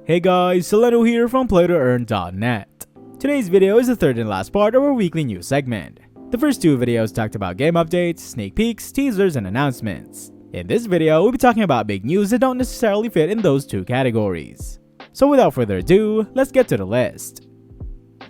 Hey guys, Soleno here from PlayToEarn.net. Today's video is the third and last part of our weekly news segment. The first two videos talked about game updates, sneak peeks, teasers, and announcements. In this video, we'll be talking about big news that don't necessarily fit in those two categories. So without further ado, let's get to the list.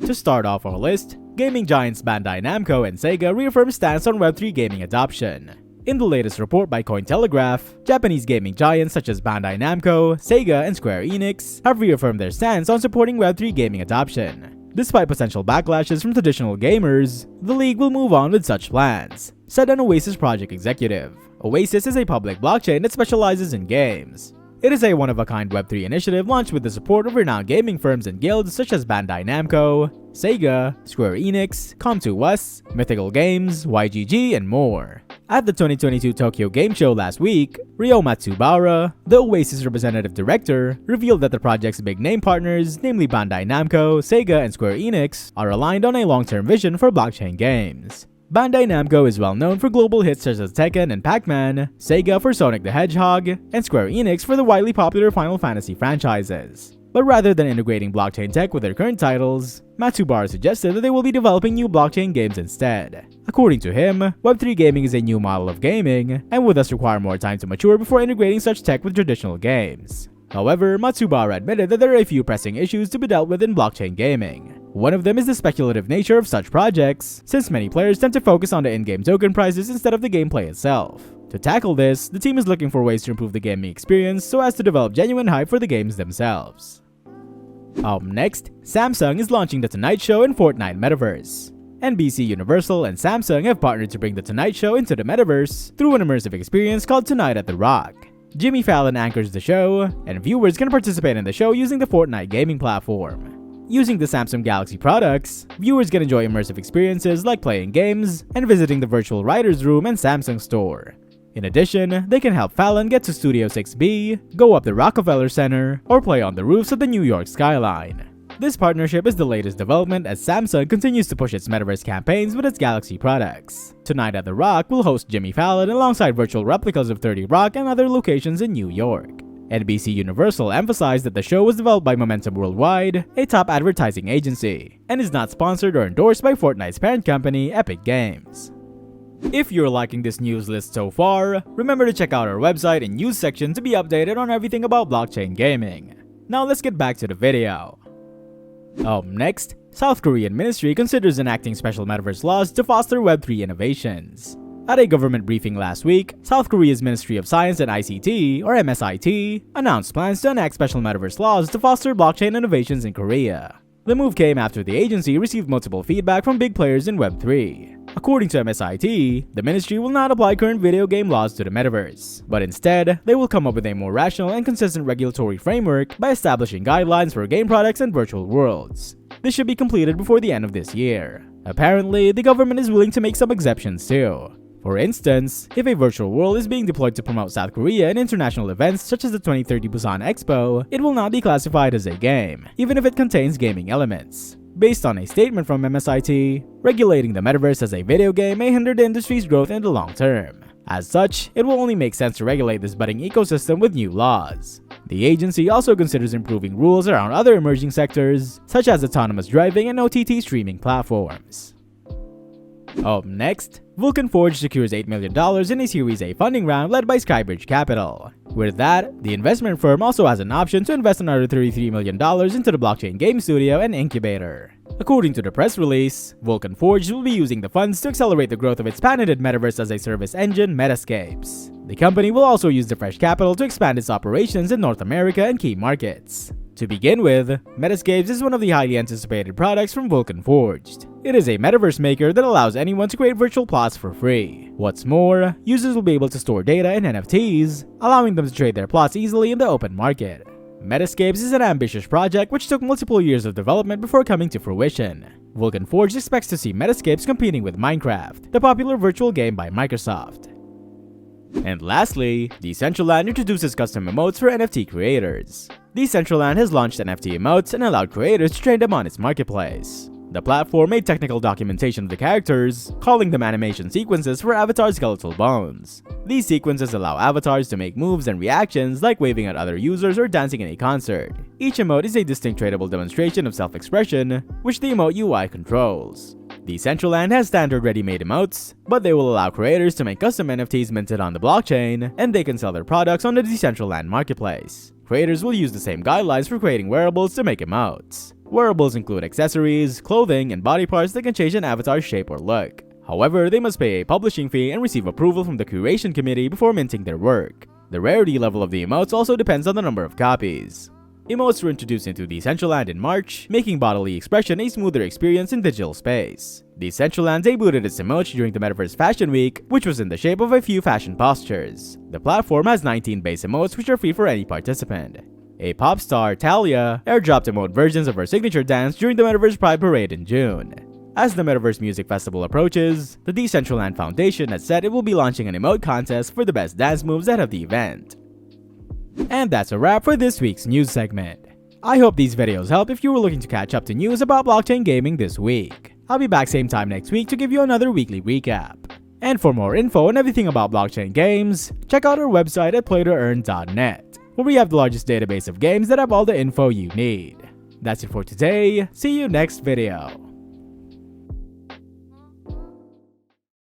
To start off our list, gaming giants Bandai Namco and Sega reaffirm stance on Web3 gaming adoption. In the latest report by Cointelegraph, Japanese gaming giants such as Bandai Namco, Sega, and Square Enix have reaffirmed their stance on supporting Web3 gaming adoption. Despite potential backlashes from traditional gamers, the league will move on with such plans, said an Oasis project executive. Oasis is a public blockchain that specializes in games. It is a one-of-a-kind Web3 initiative launched with the support of renowned gaming firms and guilds such as Bandai Namco, Sega, Square Enix, Com2uS, Mythical Games, YGG, and more. At the 2022 Tokyo Game Show last week, Ryo Matsubara, the Oasis representative director, revealed that the project's big-name partners, namely Bandai Namco, Sega, and Square Enix, are aligned on a long-term vision for blockchain games. Bandai Namco is well known for global hits such as Tekken and Pac-Man, Sega for Sonic the Hedgehog, and Square Enix for the widely popular Final Fantasy franchises. But rather than integrating blockchain tech with their current titles, Matsubara suggested that they will be developing new blockchain games instead. According to him, Web3 gaming is a new model of gaming, and will thus require more time to mature before integrating such tech with traditional games. However, Matsubara admitted that there are a few pressing issues to be dealt with in blockchain gaming. One of them is the speculative nature of such projects, since many players tend to focus on the in-game token prices instead of the gameplay itself. To tackle this, the team is looking for ways to improve the gaming experience so as to develop genuine hype for the games themselves. Up next, Samsung is launching The Tonight Show in Fortnite Metaverse. NBC Universal and Samsung have partnered to bring The Tonight Show into the Metaverse through an immersive experience called Tonight at the Rock. Jimmy Fallon anchors the show, and viewers can participate in the show using the Fortnite gaming platform. Using the Samsung Galaxy products, viewers can enjoy immersive experiences like playing games and visiting the virtual writer's room and Samsung store. In addition, they can help Fallon get to Studio 6B, go up the Rockefeller Center, or play on the roofs of the New York skyline. This partnership is the latest development as Samsung continues to push its metaverse campaigns with its Galaxy products. Tonight at the Rock will host Jimmy Fallon alongside virtual replicas of 30 Rock and other locations in New York. NBC Universal emphasized that the show was developed by Momentum Worldwide, a top advertising agency, and is not sponsored or endorsed by Fortnite's parent company, Epic Games. If you're liking this news list so far, remember to check out our website and news section to be updated on everything about blockchain gaming. Now let's get back to the video. Up next, South Korean ministry considers enacting special metaverse laws to foster Web3 innovations. At a government briefing last week, South Korea's Ministry of Science and ICT, or MSIT, announced plans to enact special metaverse laws to foster blockchain innovations in Korea. The move came after the agency received multiple feedback from big players in Web3. According to MSIT, the ministry will not apply current video game laws to the metaverse, but instead, they will come up with a more rational and consistent regulatory framework by establishing guidelines for game products and virtual worlds. This should be completed before the end of this year. Apparently, the government is willing to make some exceptions too. For instance, if a virtual world is being deployed to promote South Korea in international events such as the 2030 Busan Expo, it will not be classified as a game, even if it contains gaming elements. Based on a statement from MSIT, regulating the metaverse as a video game may hinder the industry's growth in the long term. As such, it will only make sense to regulate this budding ecosystem with new laws. The agency also considers improving rules around other emerging sectors, such as autonomous driving and OTT streaming platforms. Up next, Vulcan Forge secures $8 million in a Series A funding round led by Skybridge Capital. With that, the investment firm also has an option to invest another $33 million into the blockchain game studio and incubator. According to the press release, Vulcan Forge will be using the funds to accelerate the growth of its patented metaverse as a service engine, Metascapes. The company will also use the fresh capital to expand its operations in North America and key markets. To begin with, Metascapes is one of the highly anticipated products from Vulcan Forged. It is a metaverse maker that allows anyone to create virtual plots for free. What's more, users will be able to store data in NFTs, allowing them to trade their plots easily in the open market. Metascapes is an ambitious project which took multiple years of development before coming to fruition. Vulcan Forge expects to see Metascapes competing with Minecraft, the popular virtual game by Microsoft. And lastly, Centralland introduces custom emotes for NFT creators. Centralland has launched NFT emotes and allowed creators to trade them on its marketplace. The platform made technical documentation of the characters, calling them animation sequences for avatar skeletal bones. These sequences allow avatars to make moves and reactions like waving at other users or dancing in a concert. Each emote is a distinct tradable demonstration of self-expression, which the emote UI controls. Centralland has standard ready-made emotes, but they will allow creators to make custom NFTs minted on the blockchain, and they can sell their products on the Centralland marketplace. Creators will use the same guidelines for creating wearables to make emotes. Wearables include accessories, clothing, and body parts that can change an avatar's shape or look. However, they must pay a publishing fee and receive approval from the curation committee before minting their work. The rarity level of the emotes also depends on the number of copies. Emotes were introduced into Centralland in March, making bodily expression a smoother experience in digital space. Centralland debuted its emotes during the Metaverse Fashion Week, which was in the shape of a few fashion postures. The platform has 19 base emotes which are free for any participant. A pop star, Talia, airdropped emote versions of her signature dance during the Metaverse Pride Parade in June. As the Metaverse Music Festival approaches, the Centralland Foundation has said it will be launching an emote contest for the best dance moves ahead of the event. And that's a wrap for this week's news segment. I hope these videos help if you were looking to catch up to news about blockchain gaming this week. I'll be back same time next week to give you another weekly recap. And for more info on everything about blockchain games, check out our website at PlayToEarn.net, where we have the largest database of games that have all the info you need. That's it for today. See you next video.